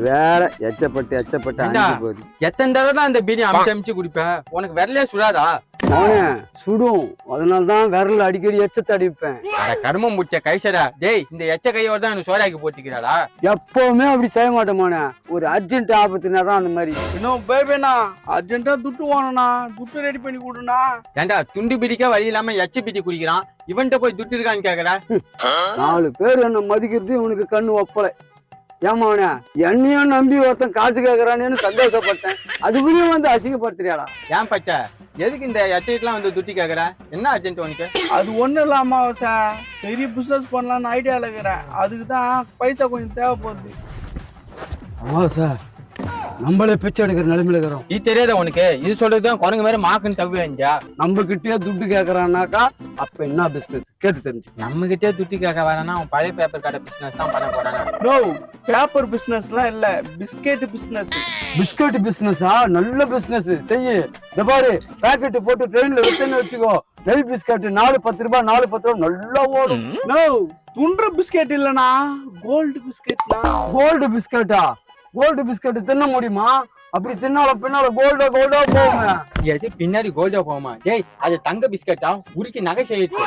வேற எச்சப்பட்டு போகுது. எத்தனை தடவை அந்த பீடி அமிச்சு குடிப்பேன், உனக்கு விரலே சுடாதா? அவனே சுடும், அதனாலதான் விரல் அடிக்கடி எச்சத்தை அடிப்பேன். கருமம் முடிச்ச கைசடா டேய், இந்த எச்ச கையோட தான் எனக்கு சோறாக்கி போட்டுக்கிறாடா. எப்பவுமே அப்படி செய்ய மாட்டேமானே, ஒரு அர்ஜென்ட் ஆபத்துனா தான் அந்த மாதிரி. இன்னும் பேபேண்ணா அர்ஜென்ட்டா துட்டு வாங்கண்ணா, துட்டு ரெடி பண்ணி கொடுண்ணா. ஏண்டா துண்டு பிடிக்க வழி இல்லாம எச்ச பிடி குடிக்கிறான், இவன்கிட்ட போய் துட்டு இருக்கான்னு கேக்குற? 4 பேர் என்ன மதிக்கிறது இவனுக்கு கண்ணு ஒப்பலை. ஏமாவனே, என்னையும் நம்பி ஒருத்தன் காசு கேட்கறானேன்னு சந்தோஷப்பட்டேன், அதுக்குள்ளேயும் வந்து அசிங்கப்படுத்துறியாடா? ஏன் பச்சை, எதுக்கு இந்த எச்சைட்லாம் வந்து துட்டி கேக்குற? என்ன அர்ஜென்ட் உனக்கு? அது ஒண்ணும் இல்லாம சார், பெரிய பிசினஸ் பண்ணலாம்னு ஐடியால இருக்கிறேன், அதுக்கு தான் பைசா கொஞ்சம் தேவைப்படுது. ஆமா சார், நம்மளே பிச்சை எடுக்கிற நிலைமையில இருக்கிறோம். இது தெரியாத உனக்கு? இது சொல்றதுதான் குரங்கு மாதிரி மாக்குன்னு தவிர நம்ம கிட்டே துட்டு கேக்குறான்னாக்கா அப்ப என்ன பிசினஸ் கேட்டு தெரிஞ்சு. நம்ம கிட்டே துட்டி கேட்க வரனா அவன் பழைய பேப்பர் கடை பிசினஸ் தான் பண்ண போறானா? நோ, பேப்பர் பிசினஸ்லாம் இல்ல, பிஸ்கெட் பிசினஸ். பிஸ்கட் பிசினஸா? நல்ல பிசினஸ் செய்யு. இந்த பாரு, பேக்கெட் போட்டு ட்ரெயின்ல விட்டுன்னு வச்சுக்கோ, நெய் பிஸ்கட் 4-10 ரூபாய், 4-10 ரூபாய் நல்லா ஓடும். நோ, துண்ட பிஸ்கெட் இல்லனா, கோல்டு பிஸ்கெட்னா. கோல்டு பிஸ்கட்டா? கோல்டு பிஸ்கட் தின்ன முடியுமா? அப்படி தின்னால பின்னால கோல்டா போகுமே. எது பின்னாடி கோல்டா போகுமா? டேய், அது தங்க பிஸ்கட்டா, உருக்கி நகை செய்யிட்டு.